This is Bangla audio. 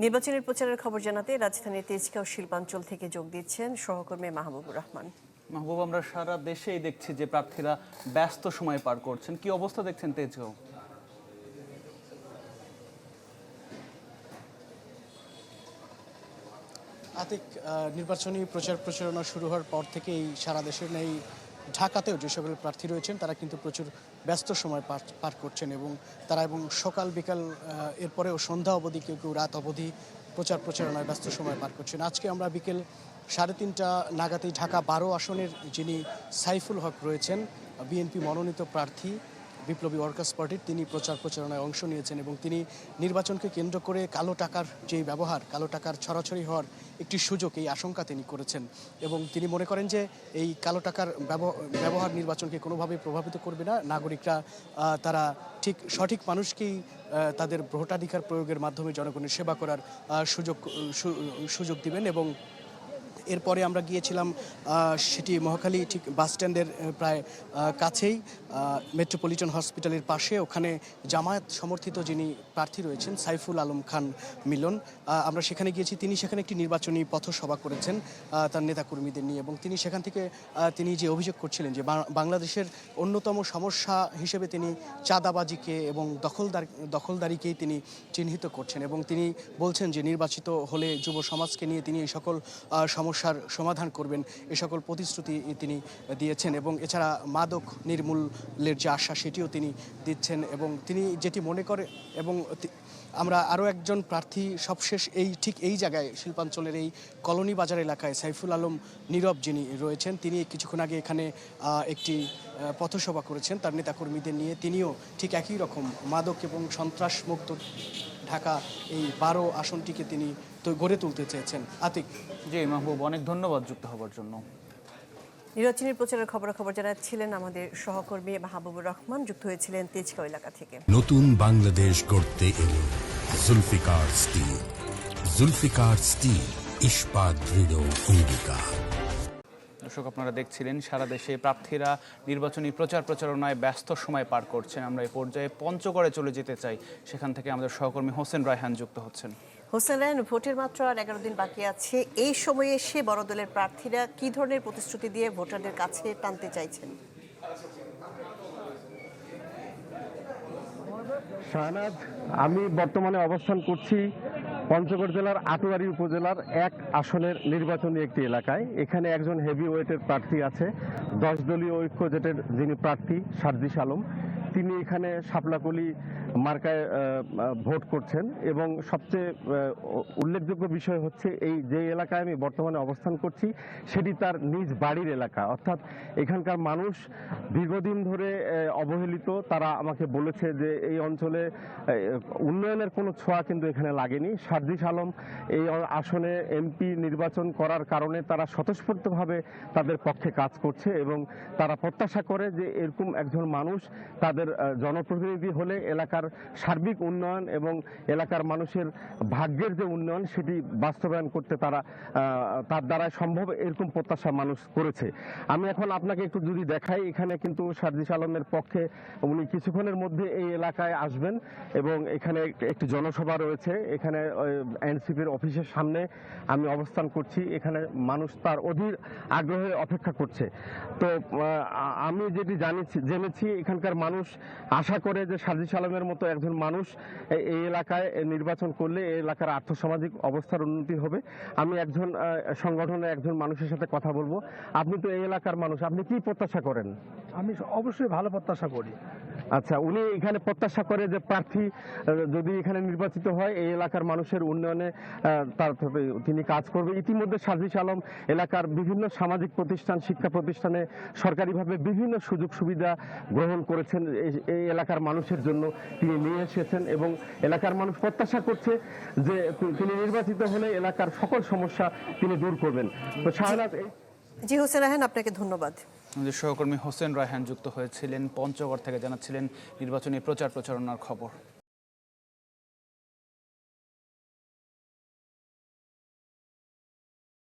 নির্বাচনের প্রচারের খবর জানাতে রাজধানীর তেজগাঁও শিল্পাঞ্চল থেকে যোগ দিচ্ছেন সহকর্মী মাহবুবুর রহমান। মাহবুব, আমরা সারা দেশেই দেখছি যে প্রার্থীরা ব্যস্ত সময় পার করছেন, কি অবস্থা দেখছেন তেজগাঁও? আতিক, নির্বাচনী প্রচারণা শুরু হওয়ার পর থেকেই সারা দেশের নেই ঢাকাতেও যে সকল প্রার্থী রয়েছেন তারা কিন্তু প্রচুর ব্যস্ত সময় পার করছেন এবং সকাল বিকাল এরপরেও সন্ধ্যা অবধি কেউ কেউ রাত অবধি প্রচারণায় ব্যস্ত সময় পার করছেন। আজকে আমরা বিকেল 3:30 নাগাদই ঢাকা 12 আসনের যিনি সাইফুল হক রয়েছেন, বিএনপি মনোনীত প্রার্থী বিপ্লবী ওয়ার্কার্স পার্টির, তিনি প্রচারণায় অংশ নিয়েছেন এবং তিনি নির্বাচনকে কেন্দ্র করে কালো টাকার যেই ব্যবহার, কালো টাকার ছড়াছড়ি হওয়ার একটি সুযোগ, এই আশঙ্কা তিনি করেছেন এবং তিনি মনে করেন যে এই কালো টাকার ব্যবহার নির্বাচনকে কোনোভাবেই প্রভাবিত করবে না। নাগরিকরা তারা সঠিক মানুষকেই তাদের ভোটাধিকার প্রয়োগের মাধ্যমে জনগণের সেবা করার সুযোগ দিবেন। এবং এরপরে আমরা গিয়েছিলাম সেটি মহাখালী ঠিক বাস স্ট্যান্ডের প্রায় কাছেই মেট্রোপলিটন হসপিটালের পাশে, ওখানে জামায়াত সমর্থিত যিনি প্রার্থী রয়েছেন সাইফুল আলম খান মিলন, আমরা সেখানে গিয়েছি। তিনি সেখানে একটি নির্বাচনী পথসভা করেছেন তার নেতাকর্মীদের নিয়ে এবং তিনি সেখান থেকে তিনি যে অভিযোগ করছিলেন যে বাংলাদেশের অন্যতম সমস্যা হিসেবে তিনি চাঁদাবাজিকে এবং দখলদারিকেই তিনি চিহ্নিত করছেন এবং তিনি বলছেন যে নির্বাচিত হলে যুব সমাজকে নিয়ে তিনি এই সকল সমস্যার সমাধান করবেন, এ সকল প্রতিশ্রুতি তিনি দিয়েছেন এবং এছাড়া মাদক নির্মূলের যে আশা সেটিও তিনি দিচ্ছেন এবং তিনি যেটি মনে করে। এবং আমরা আরও একজন প্রার্থী সবশেষ ঠিক এই জায়গায় শিল্পাঞ্চলের এই কলোনি বাজার এলাকায় সাইফুল আলম নীরব যিনি রয়েছেন, তিনি কিছুক্ষণ আগে এখানে একটি পথসভা করেছেন তার নেতাকর্মীদের নিয়ে। তিনিও ঠিক একই রকম মাদক এবং সন্ত্রাসমুক্ত ঢাকা এই 12 আসনটিকে তিনি গড়ে তুলতে চেয়েছেন। আতিক। জি মাহবুব, অনেক ধন্যবাদ যুক্ত হওয়ার জন্য। নির্বাচনের প্রচারের খবর জানাচ্ছিলেন আমাদের সহকর্মী মাহবুবুর রহমান, যুক্ত হয়েছিলেন তেজগাঁও এলাকা থেকে। নতুন বাংলাদেশ গড়তে এলো জুলফিকার স্টিল। জুলফিকার স্টিল, ইস্পাত দৃঢ় অঙ্গীকার। দর্শক, আপনারা দেখছিলেন সারা দেশে প্রার্থীরা নির্বাচনী প্রচারণায় ব্যস্ত সময় পার করছেন। আমরা এই পর্যায়ে পঞ্চগড়ে চলে যেতে চাই, সেখান থেকে আমাদের সহকর্মী হোসেন রায়হান যুক্ত হচ্ছেন। হোসেন রায়হান, ভোটের মাত্র আর 11 দিন বাকি আছে, এই সময়ে এসে বড় দলের প্রার্থীরা কি ধরনের প্রতিশ্রুতি দিয়ে ভোটারদের কাছে টানতে চাইছেন? শাহনাজ, আমি বর্তমানে অবস্থান করছি পঞ্চগড় জেলার আটোয়ারী উপজেলার 1 আসনের নির্বাচনী একটি এলাকায়। এখানে একজন হেভি ওয়েটের প্রার্থী আছে, 10 দলীয় ঐক্য জোটের যিনি প্রার্থী সার্জিস আলম, তিনি এখানে শাপলাকলি মার্কায় ভোট করছেন এবং সবচেয়ে উল্লেখযোগ্য বিষয় হচ্ছে এই যে এলাকায় আমি বর্তমানে অবস্থান করছি সেটি তার নিজ বাড়ির এলাকা, অর্থাৎ এখানকার মানুষ দীর্ঘদিন ধরে অবহেলিত। তারা আমাকে বলেছে যে এই অঞ্চলে উন্নয়নের কোনো ছোঁয়া কিন্তু এখানে লাগেনি। সার্জিস আলম এই আসনে এমপি নির্বাচন করার কারণে তারা স্বতঃস্ফূর্তভাবে তাদের পক্ষে কাজ করছে এবং তারা প্রত্যাশা করে যে এরকম একজন মানুষ তাদের জনপ্রতিনিধি হলে এলাকার সার্বিক উন্নয়ন এবং এলাকার মানুষের ভাগ্যের যে উন্নয়ন সেটি বাস্তবায়ন করতে তার দ্বারা সম্ভব, এরকম প্রত্যাশা মানুষ করেছে। আমি এখন আপনাকে একটু যদি দেখাই, এখানে কিন্তু সার্জিস আলমের পক্ষে উনি কিছুক্ষণের মধ্যে এই এলাকায় আসবেন এবং এখানে একটি জনসভা রয়েছে। এখানে এনসিপির অফিসের সামনে আমি অবস্থান করছি, এখানে মানুষ তার অধীর আগ্রহে অপেক্ষা করছে। তো আমি যেটি জেনেছি এখানকার মানুষ আশা করে যে সার্জিস আলমের মতো একজন মানুষ এই এলাকায় নির্বাচন করলে এই এলাকার আর্থসামাজিক অবস্থার উন্নতি হবে। আমি একজন সংগঠনের একজন মানুষের সাথে কথা বলবো। আপনি তো এই এলাকার মানুষ, আপনি কি প্রত্যাশা করেন? আমি অবশ্যই ভালো প্রত্যাশা করি। আচ্ছা, উনি এখানে প্রত্যাশা করে যে প্রার্থী যদি এখানে নির্বাচিত হয় এই এলাকার মানুষের উন্নয়নে তিনি কাজ করবে। ইতিমধ্যে সার্জিস আলম এলাকার বিভিন্ন সামাজিক প্রতিষ্ঠান, শিক্ষা প্রতিষ্ঠানে সরকারিভাবে বিভিন্ন সুযোগ সুবিধা গ্রহণ করেছেন, এই এলাকার মানুষের জন্য তিনি নিয়ে এসেছেন এবং এলাকার মানুষ প্রত্যাশা করছে যে তিনি নির্বাচিত হলে এলাকার সকল সমস্যা তিনি দূর করবেন। তো শাহনাজ। জি হোসেন রায়হান, আপনাকে ধন্যবাদ। আমাদের সহকর্মী হোসেন রায়হান যুক্ত হয়েছিলেন পঞ্চগড় থেকে, জানাচ্ছিলেন নির্বাচনী প্রচারণার খবর।